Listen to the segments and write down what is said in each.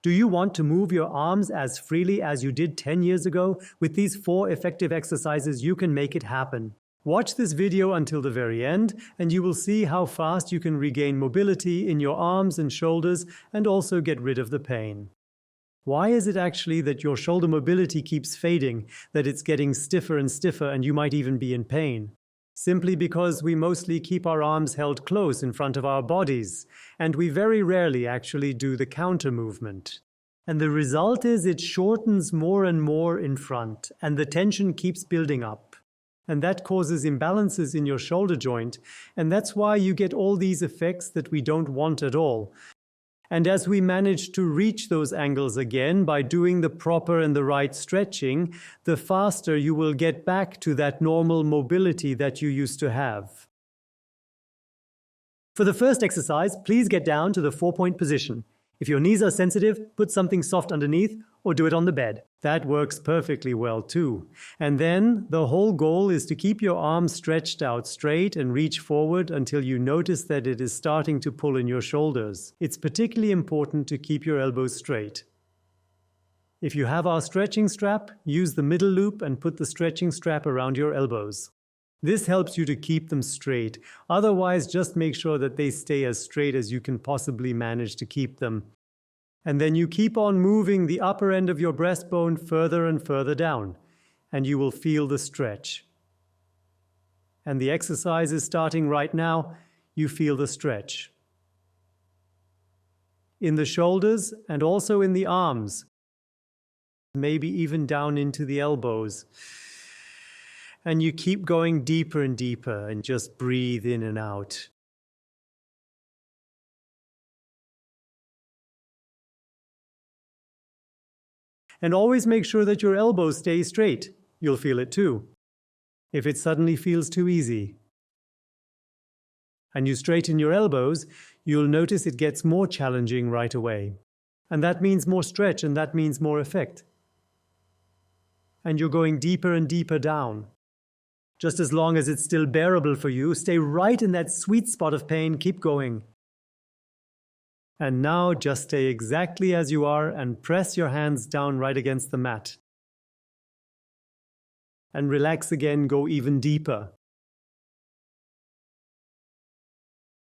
Do you want to move your arms as freely as you did 10 years ago? With these 4 effective exercises, you can make it happen. Watch this video until the very end, and you will see how fast you can regain mobility in your arms and shoulders and also get rid of the pain. Why is it actually that your shoulder mobility keeps fading, that it's getting stiffer and stiffer, and you might even be in pain? Simply because we mostly keep our arms held close in front of our bodies, and we very rarely actually do the counter movement. And the result is it shortens more and more in front, and the tension keeps building up. And that causes imbalances in your shoulder joint, and that's why you get all these effects that we don't want at all. And as we manage to reach those angles again by doing the proper and the right stretching, the faster you will get back to that normal mobility that you used to have. For the first exercise, please get down to the 4-point position. If your knees are sensitive, put something soft underneath or do it on the bed. That works perfectly well too. And then the whole goal is to keep your arms stretched out straight and reach forward until you notice that it is starting to pull in your shoulders. It's particularly important to keep your elbows straight. If you have our stretching strap, use the middle loop and put the stretching strap around your elbows. This helps you to keep them straight. Otherwise, just make sure that they stay as straight as you can possibly manage to keep them. And then you keep on moving the upper end of your breastbone further and further down, and you will feel the stretch. And the exercise is starting right now. You feel the stretch. In the shoulders and also in the arms, maybe even down into the elbows. And you keep going deeper and deeper and just breathe in and out. And always make sure that your elbows stay straight. You'll feel it too. If it suddenly feels too easy, and you straighten your elbows, you'll notice it gets more challenging right away. And that means more stretch, and that means more effect. And you're going deeper and deeper down. Just as long as it's still bearable for you, stay right in that sweet spot of pain, keep going. And now just stay exactly as you are and press your hands down right against the mat. And relax again, go even deeper.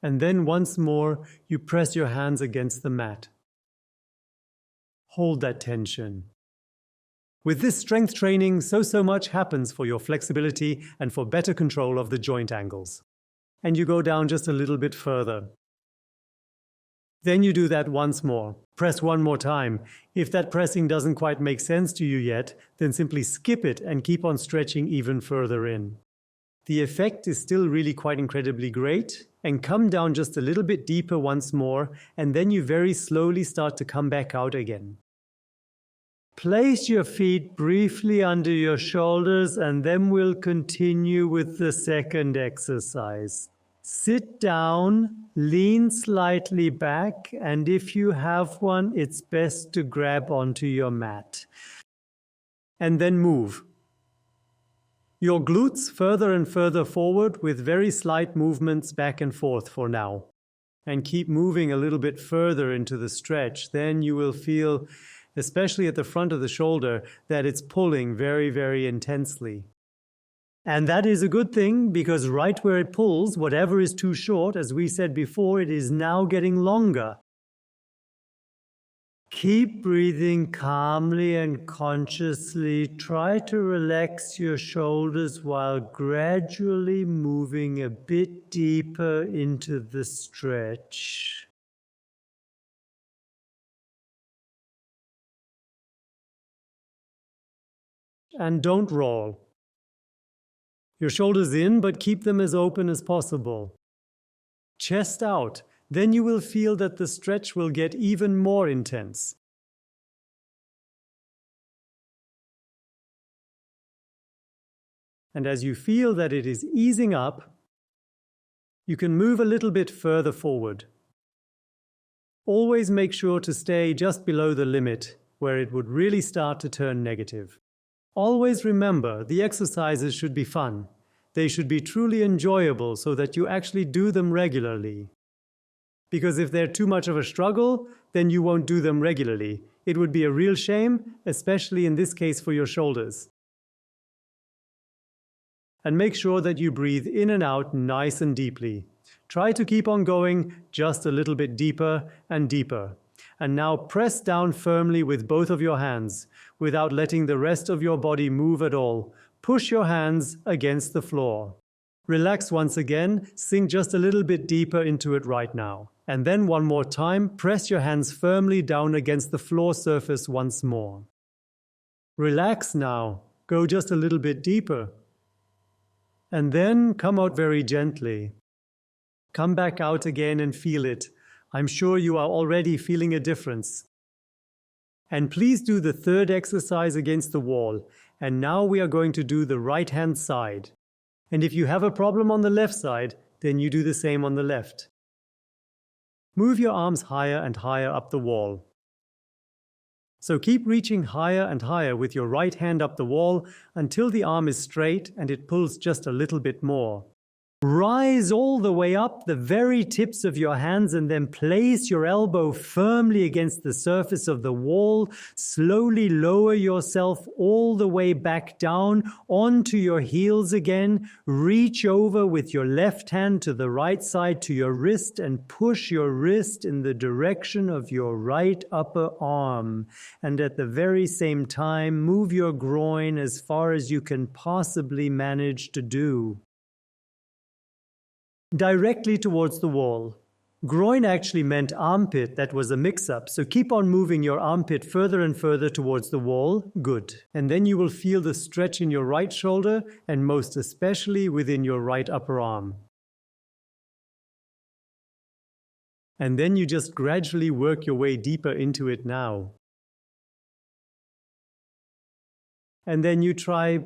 And then once more, you press your hands against the mat. Hold that tension. With this strength training, so much happens for your flexibility and for better control of the joint angles. And you go down just a little bit further. Then you do that once more. Press one more time. If that pressing doesn't quite make sense to you yet, then simply skip it and keep on stretching even further in. The effect is still really quite incredibly great, and come down just a little bit deeper once more, and then you very slowly start to come back out again. Place your feet briefly under your shoulders, and then we'll continue with the second exercise. Sit down, lean slightly back, and if you have one, it's best to grab onto your mat. And then move. Your glutes further and further forward with very slight movements back and forth for now. And keep moving a little bit further into the stretch. Then you will feel, especially at the front of the shoulder, that it's pulling very, very intensely. And that is a good thing, because right where it pulls, whatever is too short, as we said before, it is now getting longer. Keep breathing calmly and consciously. Try to relax your shoulders while gradually moving a bit deeper into the stretch. And don't roll. Your shoulders in, but keep them as open as possible. Chest out. Then you will feel that the stretch will get even more intense. And as you feel that it is easing up, you can move a little bit further forward. Always make sure to stay just below the limit, where it would really start to turn negative. Always remember, the exercises should be fun. They should be truly enjoyable so that you actually do them regularly. Because if they're too much of a struggle, then you won't do them regularly. It would be a real shame, especially in this case for your shoulders. And make sure that you breathe in and out nice and deeply. Try to keep on going just a little bit deeper and deeper. And now press down firmly with both of your hands, without letting the rest of your body move at all. Push your hands against the floor. Relax once again, sink just a little bit deeper into it right now. And then one more time, press your hands firmly down against the floor surface once more. Relax now, go just a little bit deeper. And then come out very gently. Come back out again and feel it. I'm sure you are already feeling a difference. And please do the third exercise against the wall. And now we are going to do the right-hand side. And if you have a problem on the left side, then you do the same on the left. Move your arms higher and higher up the wall. So keep reaching higher and higher with your right hand up the wall until the arm is straight and it pulls just a little bit more. Rise all the way up the very tips of your hands and then place your elbow firmly against the surface of the wall. Slowly lower yourself all the way back down onto your heels again. Reach over with your left hand to the right side to your wrist and push your wrist in the direction of your right upper arm. And at the very same time, move your groin as far as you can possibly manage to do. Directly towards the wall. Groin actually meant armpit. That was a mix-up. So keep on moving your armpit further and further towards the wall. Good. And then you will feel the stretch in your right shoulder and most especially within your right upper arm. And then you just gradually work your way deeper into it now. And then you try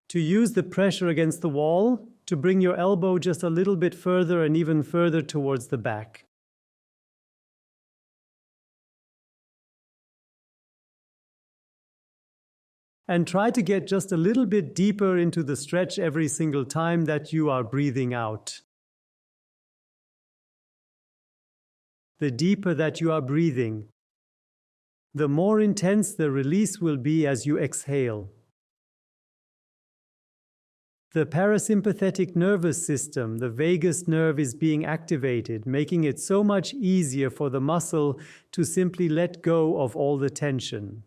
to use the pressure against the wall to bring your elbow just a little bit further and even further towards the back. And try to get just a little bit deeper into the stretch every single time that you are breathing out. The deeper that you are breathing, the more intense the release will be as you exhale. The parasympathetic nervous system, the vagus nerve, is being activated, making it so much easier for the muscle to simply let go of all the tension.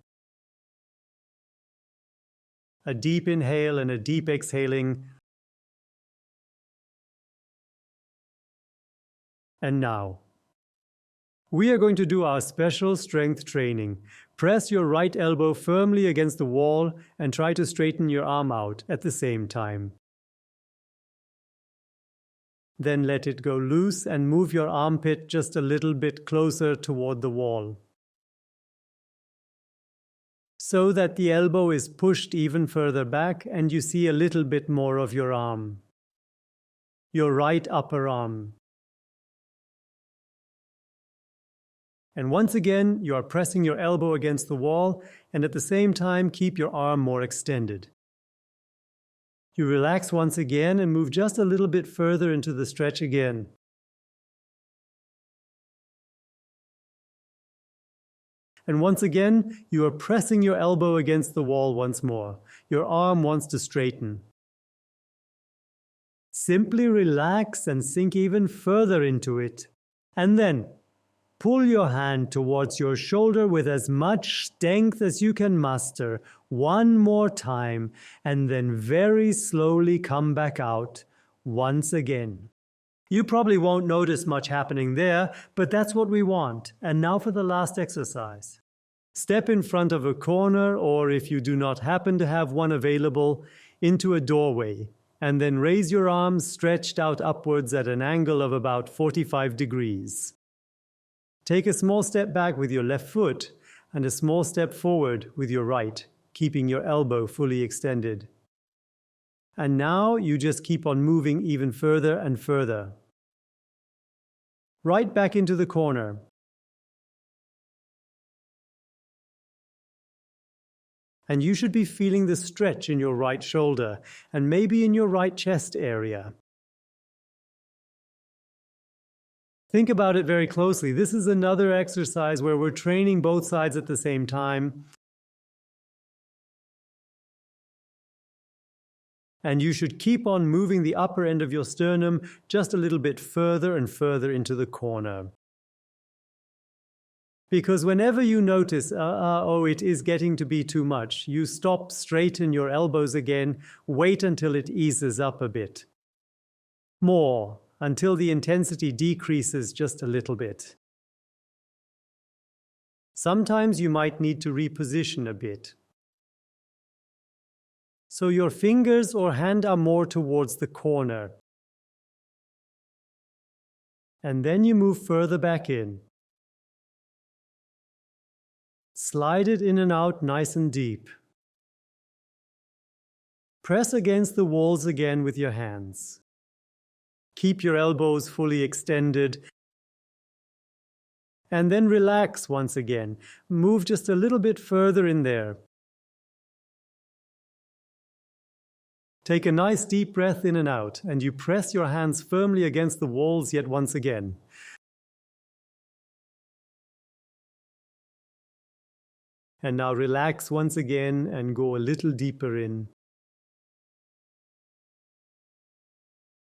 A deep inhale and a deep exhaling. And now, we are going to do our special strength training. Press your right elbow firmly against the wall and try to straighten your arm out at the same time. Then let it go loose and move your armpit just a little bit closer toward the wall, so that the elbow is pushed even further back and you see a little bit more of your arm, your right upper arm. And once again, you are pressing your elbow against the wall and at the same time keep your arm more extended. You relax once again and move just a little bit further into the stretch again. And once again, you are pressing your elbow against the wall once more. Your arm wants to straighten. Simply relax and sink even further into it. And then, pull your hand towards your shoulder with as much strength as you can muster. One more time, and then very slowly come back out once again. You probably won't notice much happening there, but that's what we want. And now for the last exercise. Step in front of a corner, or if you do not happen to have one available, into a doorway, and then raise your arms stretched out upwards at an angle of about 45 degrees. Take a small step back with your left foot and a small step forward with your right, keeping your elbow fully extended. And now you just keep on moving even further and further. Right back into the corner. And you should be feeling the stretch in your right shoulder and maybe in your right chest area. Think about it very closely. This is another exercise where we're training both sides at the same time. And you should keep on moving the upper end of your sternum just a little bit further and further into the corner. Because whenever you notice, oh, it is getting to be too much, you stop, straighten your elbows again, wait until it eases up a bit. More, until the intensity decreases just a little bit. Sometimes you might need to reposition a bit. So your fingers or hand are more towards the corner. And then you move further back in. Slide it in and out nice and deep. Press against the walls again with your hands. Keep your elbows fully extended. And then relax once again. Move just a little bit further in there. Take a nice deep breath in and out, and you press your hands firmly against the walls yet once again. And now relax once again and go a little deeper in.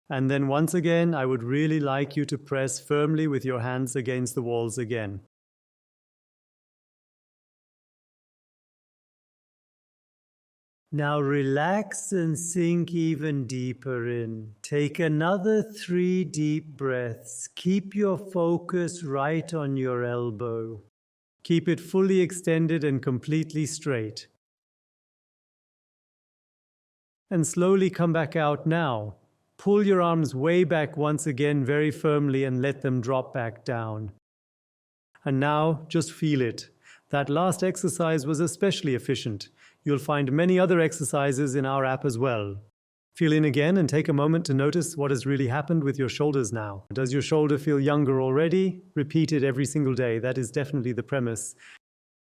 And then once again, I would really like you to press firmly with your hands against the walls again. Now relax and sink even deeper in. Take another 3 deep breaths. Keep your focus right on your elbow. Keep it fully extended and completely straight. And slowly come back out now. Pull your arms way back once again very firmly and let them drop back down. And now just feel it. That last exercise was especially efficient. You'll find many other exercises in our app as well. Feel in again and take a moment to notice what has really happened with your shoulders now. Does your shoulder feel younger already? Repeat it every single day. That is definitely the premise.